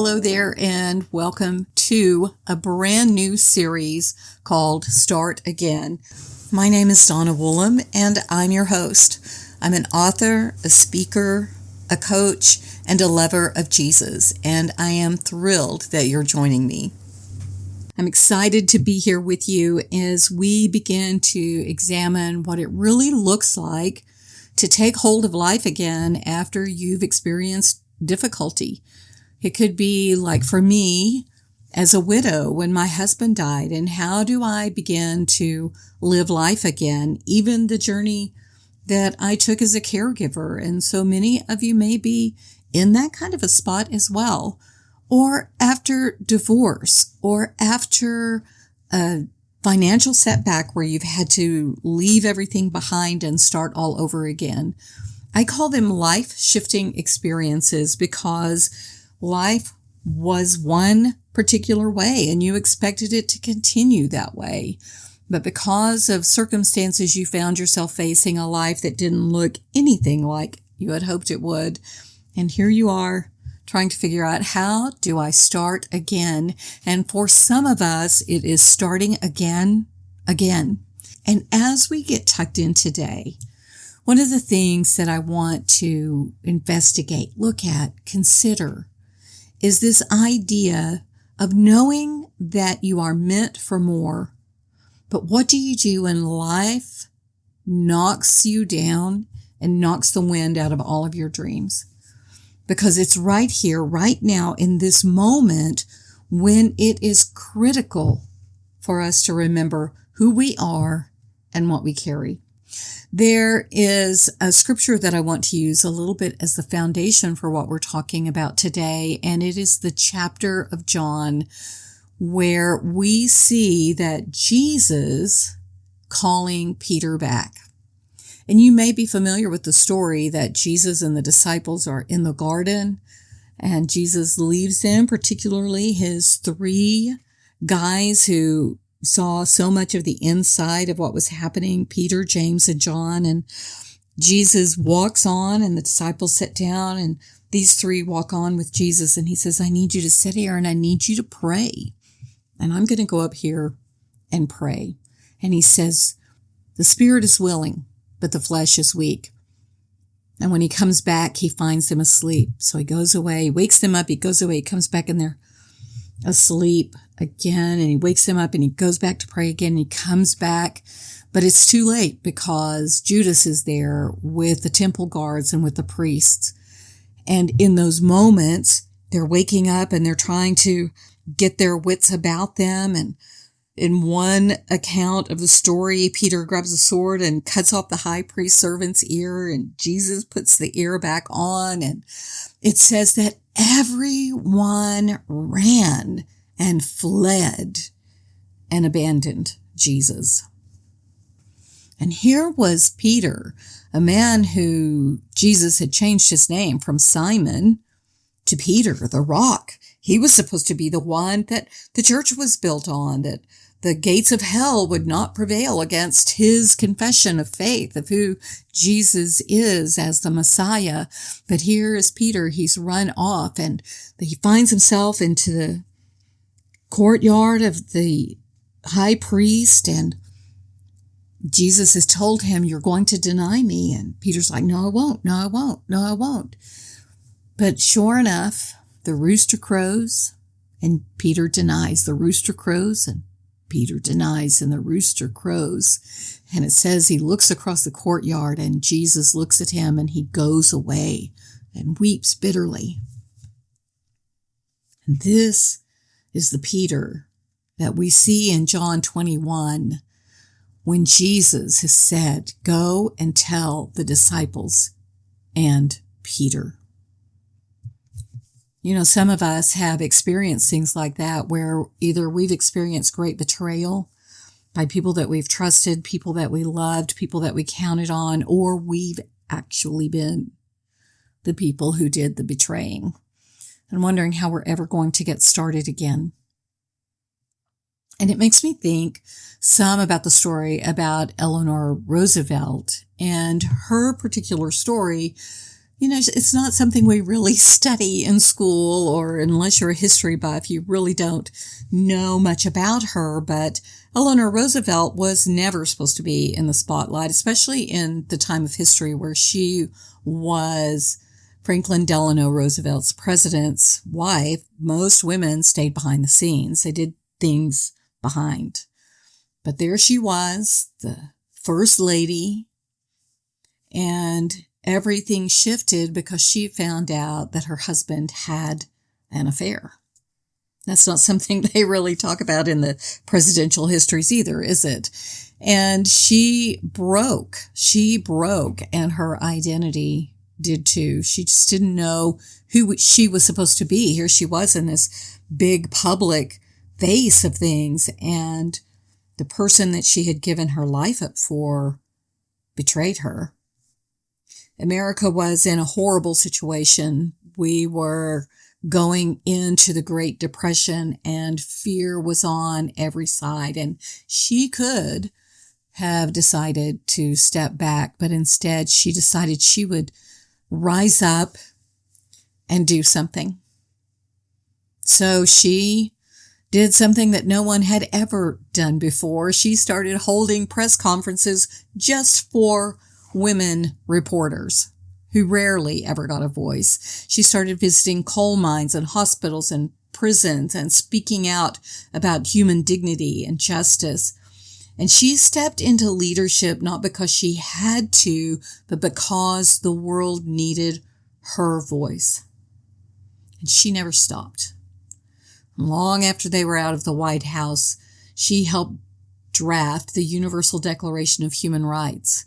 hello there, and welcome to a brand new series called Start Again. My name is Donna Woolham, and I'm your host. I'm an author, a speaker, a coach, and a lover of Jesus, and I am thrilled that you're joining me. I'm excited to be here with you as we begin to examine what it really looks like to take hold of life again after you've experienced difficulty. It could be like for me as a widow when my husband died, and how do I begin to live life again, even the journey that I took as a caregiver. And so many of you may be in that kind of a spot as well, or after divorce, or after a financial setback where you've had to leave everything behind and start all over again. I call them life-shifting experiences because life was one particular way and you expected it to continue that way. But because of circumstances, you found yourself facing a life that didn't look anything like you had hoped it would. And here you are trying to figure out, how do I start again? And for some of us, it is starting again. And as we get tucked in today, one of the things that I want to investigate, look at, consider, is this idea of knowing that you are meant for more. But what do you do when life knocks you down and knocks the wind out of all of your dreams? Because it's right here, right now, in this moment, when it is critical for us to remember who we are and what we carry. There is a scripture that I want to use a little bit as the foundation for what we're talking about today, and it is the chapter of John where we see that Jesus calling Peter back. And you may be familiar with the story that Jesus and the disciples are in the garden, and Jesus leaves them, particularly his three guys who saw so much of the inside of what was happening, Peter, James, and John. And Jesus walks on and the disciples sit down, and these three walk on with Jesus. And he says, I need you to sit here and I need you to pray. And I'm going to go up here and pray. And he says, the spirit is willing, but the flesh is weak. And when he comes back, he finds them asleep. So he goes away, wakes them up, he goes away, he comes back and they're asleep again, and he wakes them up and he goes back to pray again, and he comes back, but it's too late because Judas is there with the temple guards and with the priests. And in those moments, they're waking up and they're trying to get their wits about them. And in one account of the story, Peter grabs a sword and cuts off the high priest servant's ear, and Jesus puts the ear back on. And it says that everyone ran and fled and abandoned Jesus. And here was Peter, a man who Jesus had changed his name from Simon to Peter, the rock. He was supposed to be the one that the church was built on, that the gates of hell would not prevail against his confession of faith of who Jesus is as the Messiah. But here is Peter. He's run off and he finds himself into the courtyard of the high priest, and Jesus has told him, you're going to deny me. And Peter's like, no, I won't. No, I won't. No, I won't. But sure enough, the rooster crows and Peter denies. The rooster crows and Peter denies, and the rooster crows. And it says he looks across the courtyard and Jesus looks at him and he goes away and weeps bitterly. And this is the Peter that we see in John 21 when Jesus has said, go and tell the disciples and Peter. You know, some of us have experienced things like that where either we've experienced great betrayal by people that we've trusted, people that we loved, people that we counted on, or we've actually been the people who did the betraying, and wondering how we're ever going to get started again. And it makes me think some about the story about Eleanor Roosevelt and her particular story. it's not something we really study in school, or unless you're a history buff, you really don't know much about her. But Eleanor Roosevelt was never supposed to be in the spotlight, especially in the time of history where she was Franklin Delano Roosevelt's president's wife. Most women stayed behind the scenes. They did things behind. But there she was, the first lady, and everything shifted because she found out that her husband had an affair. That's not something they really talk about in the presidential histories either, is it? And she broke, and her identity did too. She just didn't know who she was supposed to be. Here she was in this big public face of things, and the person that she had given her life up for betrayed her. America was in a horrible situation. We were going into the Great Depression, and fear was on every side. And she could have decided to step back, but instead she decided she would rise up and do something. So she did something that no one had ever done before. She started holding press conferences just for women reporters who rarely ever got a voice. She started visiting coal mines and hospitals and prisons and speaking out about human dignity and justice. And she stepped into leadership not because she had to, but because the world needed her voice. And she never stopped. Long after they were out of the White House, she helped draft the Universal Declaration of Human Rights.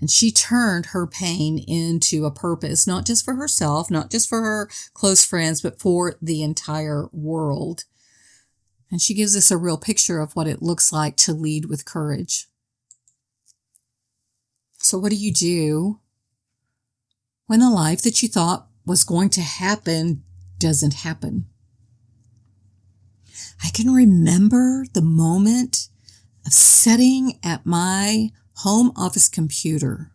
And she turned her pain into a purpose, not just for herself, not just for her close friends, but for the entire world. And she gives us a real picture of what it looks like to lead with courage. So what do you do when the life that you thought was going to happen doesn't happen? I can remember the moment of sitting at my home office computer,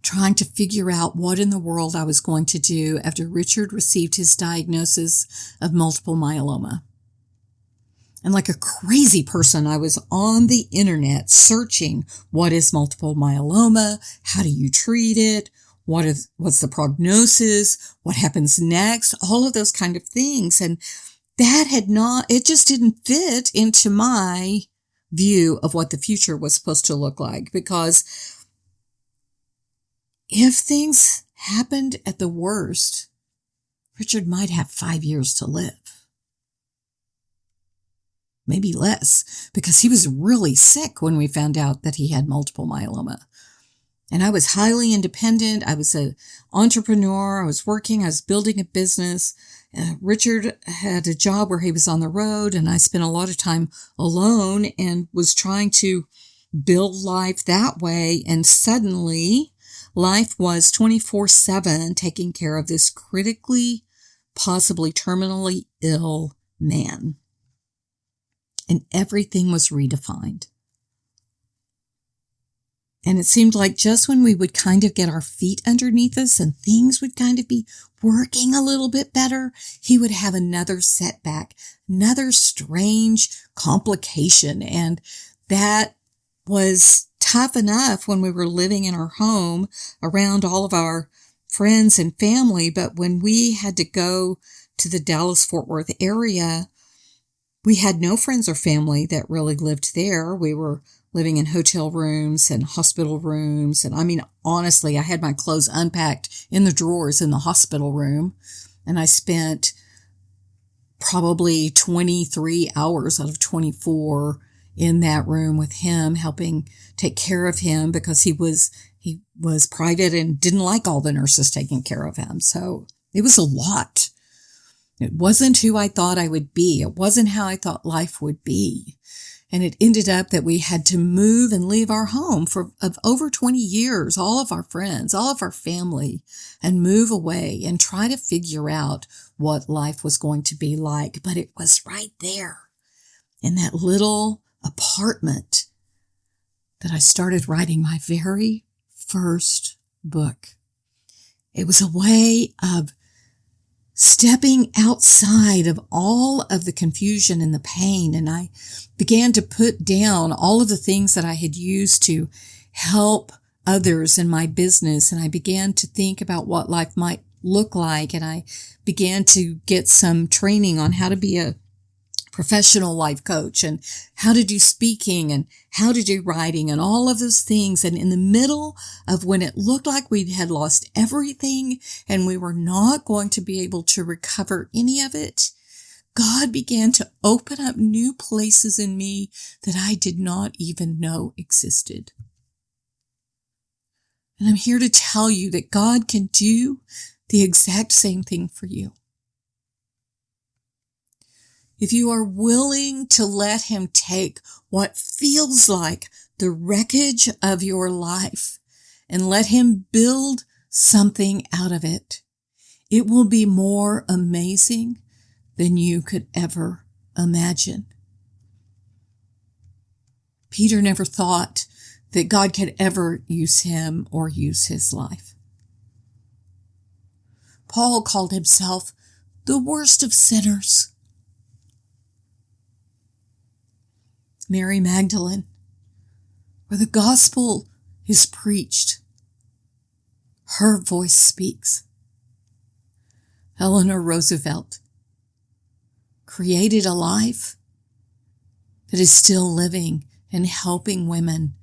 trying to figure out what in the world I was going to do after Richard received his diagnosis of multiple myeloma. And like a crazy person, I was on the internet searching, what is multiple myeloma? How do you treat it? What's the prognosis? What happens next? All of those kind of things. And it just didn't fit into my view of what the future was supposed to look like. Because if things happened at the worst, Richard might have 5 years to live. Maybe less, because he was really sick when we found out that he had multiple myeloma. And I was highly independent. I was an entrepreneur. I was working. I was building a business. Richard had a job where he was on the road, and I spent a lot of time alone and was trying to build life that way. And suddenly, life was 24/7 taking care of this critically, possibly terminally ill man. And everything was redefined. And it seemed like just when we would kind of get our feet underneath us and things would kind of be working a little bit better, he would have another setback, another strange complication. And that was tough enough when we were living in our home around all of our friends and family. But when we had to go to the Dallas-Fort Worth area, we had no friends or family that really lived there. We were living in hotel rooms and hospital rooms. And I mean, honestly, I had my clothes unpacked in the drawers in the hospital room. And I spent probably 23 hours out of 24 in that room with him, helping take care of him because he was private and didn't like all the nurses taking care of him. So it was a lot. It wasn't who I thought I would be. It wasn't how I thought life would be. And it ended up that we had to move and leave our home of over 20 years, all of our friends, all of our family, and move away and try to figure out what life was going to be like. But it was right there in that little apartment that I started writing my very first book. It was a way of stepping outside of all of the confusion and the pain. And I began to put down all of the things that I had used to help others in my business. And I began to think about what life might look like. And I began to get some training on how to be a professional life coach and how to do speaking and how to do writing and all of those things. And in the middle of when it looked like we had lost everything and we were not going to be able to recover any of it, God began to open up new places in me that I did not even know existed. And I'm here to tell you that God can do the exact same thing for you. If you are willing to let him take what feels like the wreckage of your life and let him build something out of it, it will be more amazing than you could ever imagine. Peter never thought that God could ever use him or use his life. Paul called himself the worst of sinners. Mary Magdalene, where the gospel is preached, her voice speaks. Eleanor Roosevelt created a life that is still living and helping women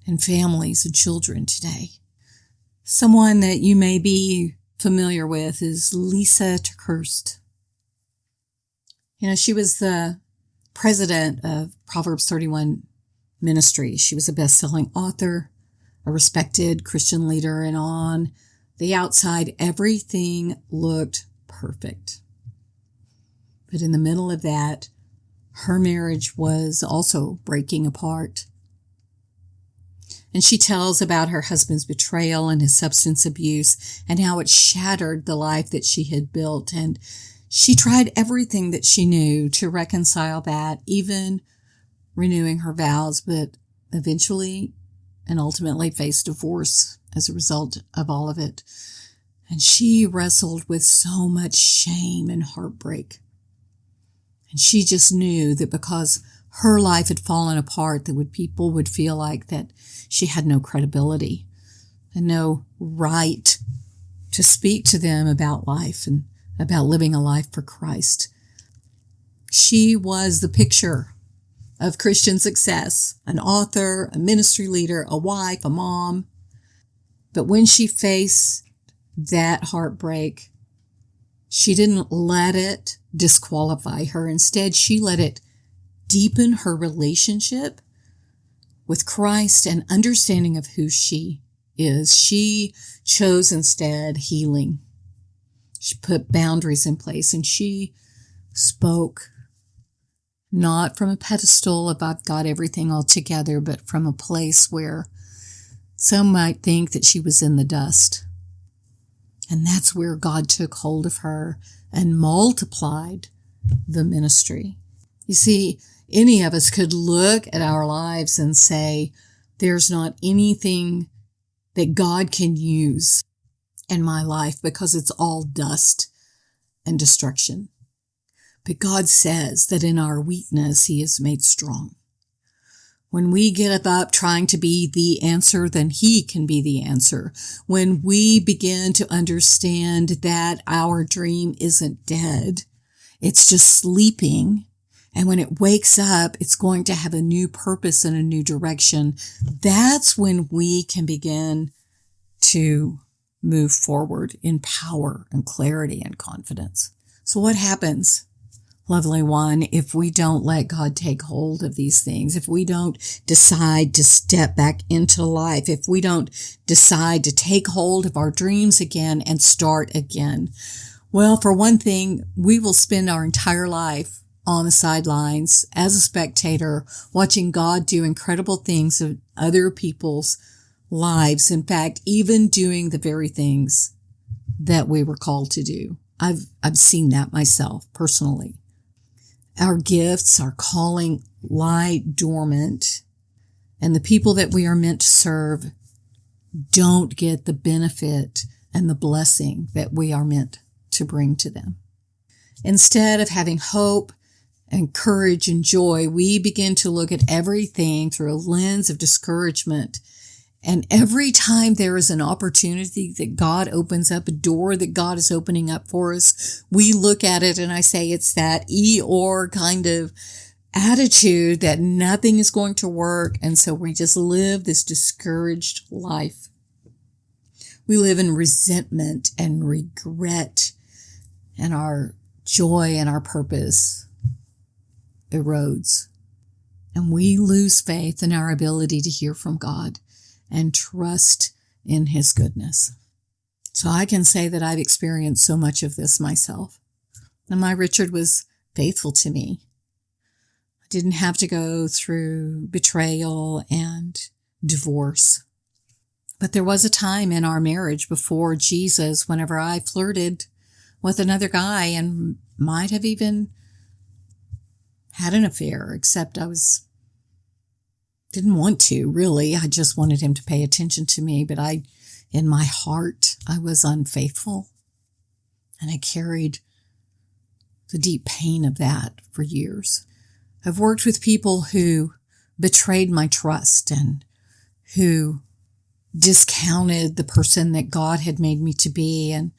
and families and children today. Someone that you may be familiar with is Lisa TerKeurst. She was the president of Proverbs 31 Ministry. She was a best-selling author, a respected Christian leader, and on the outside, everything looked perfect. But in the middle of that, her marriage was also breaking apart. And she tells about her husband's betrayal and his substance abuse and how it shattered the life that she had built. And she tried everything that she knew to reconcile that, even renewing her vows, but eventually and ultimately faced divorce as a result of all of it. And she wrestled with so much shame and heartbreak. And she just knew that because her life had fallen apart, that people would feel like that she had no credibility and no right to speak to them about life and about living a life for Christ. She was the picture of Christian success, an author, a ministry leader, a wife, a mom. But when she faced that heartbreak, she didn't let it disqualify her. Instead, she let it deepen her relationship with Christ and understanding of who she is. She chose instead healing. She put boundaries in place, and she spoke not from a pedestal of I've got everything all together, but from a place where some might think that she was in the dust. And that's where God took hold of her and multiplied the ministry. You see, any of us could look at our lives and say, there's not anything that God can use in my life because it's all dust and destruction. But God says that in our weakness, he is made strong. When we get up trying to be the answer, then he can be the answer. When we begin to understand that our dream isn't dead, it's just sleeping. And when it wakes up, it's going to have a new purpose and a new direction. That's when we can begin to move forward in power and clarity and confidence. So what happens, lovely one, if we don't let God take hold of these things, if we don't decide to step back into life, if we don't decide to take hold of our dreams again and start again? Well, for one thing, we will spend our entire life on the sidelines as a spectator, watching God do incredible things in other people's lives. In fact, even doing the very things that we were called to do. I've seen that myself personally. Our gifts, our calling lie dormant, and the people that we are meant to serve don't get the benefit and the blessing that we are meant to bring to them. Instead of having hope and courage and joy, we begin to look at everything through a lens of discouragement. And every time there is an opportunity that God opens up, a door that God is opening up for us, we look at it and I say it's that Eeyore kind of attitude that nothing is going to work. And so we just live this discouraged life. We live in resentment and regret, and our joy and our purpose erodes. And we lose faith in our ability to hear from God and trust in His goodness. So I can say that I've experienced so much of this myself. And my Richard was faithful to me. I didn't have to go through betrayal and divorce. But there was a time in our marriage before Jesus, whenever I flirted with another guy and might have even had an affair, except didn't want to, really. I just wanted him to pay attention to me. But in my heart, I was unfaithful. And I carried the deep pain of that for years. I've worked with people who betrayed my trust and who discounted the person that God had made me to be. And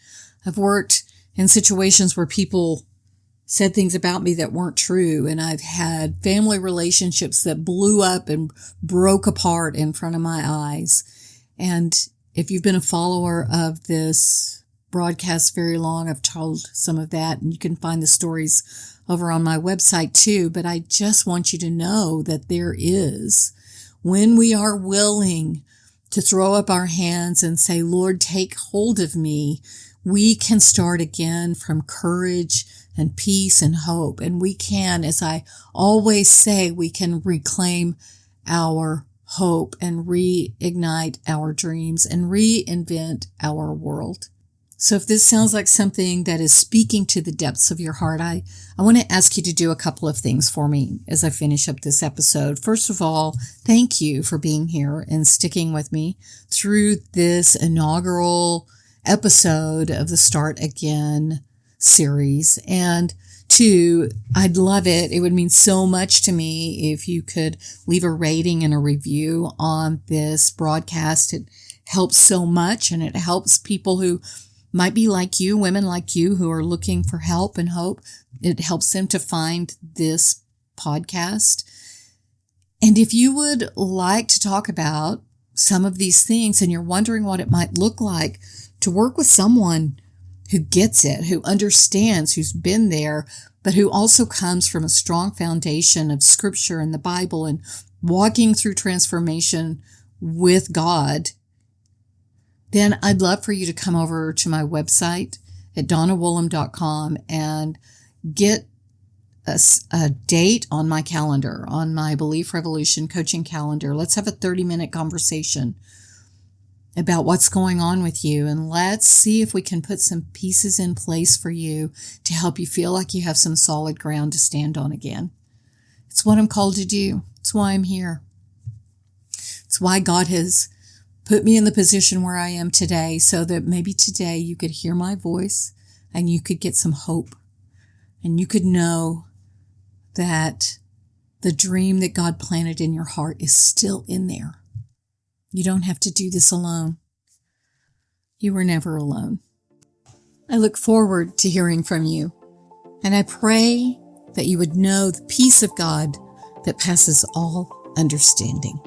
I've worked in situations where people said things about me that weren't true. And I've had family relationships that blew up and broke apart in front of my eyes. And if you've been a follower of this broadcast very long, I've told some of that, and you can find the stories over on my website too. But I just want you to know that there is, when we are willing to throw up our hands and say, Lord, take hold of me, we can start again from courage and peace and hope. And we can, as I always say, we can reclaim our hope and reignite our dreams and reinvent our world. So if this sounds like something that is speaking to the depths of your heart, I want to ask you to do a couple of things for me as I finish up this episode. First of all, thank you for being here and sticking with me through this inaugural episode of the Start Again series. And two, I'd love it. It would mean so much to me if you could leave a rating and a review on this broadcast. It helps so much, and it helps people who might be like you, women like you, who are looking for help and hope. It helps them to find this podcast. And if you would like to talk about some of these things and you're wondering what it might look like to work with someone who gets it, who understands, who's been there, but who also comes from a strong foundation of Scripture and the Bible and walking through transformation with God, then I'd love for you to come over to my website at donnawoolham.com and get a date on my calendar, on my Belief Revolution coaching calendar. Let's have a 30-minute conversation about what's going on with you, and let's see if we can put some pieces in place for you to help you feel like you have some solid ground to stand on again. It's what I'm called to do. It's why I'm here. It's why God has put me in the position where I am today, so that maybe today you could hear my voice and you could get some hope, and you could know that the dream that God planted in your heart is still in there. You don't have to do this alone. You were never alone. I look forward to hearing from you, and I pray that you would know the peace of God that passes all understanding.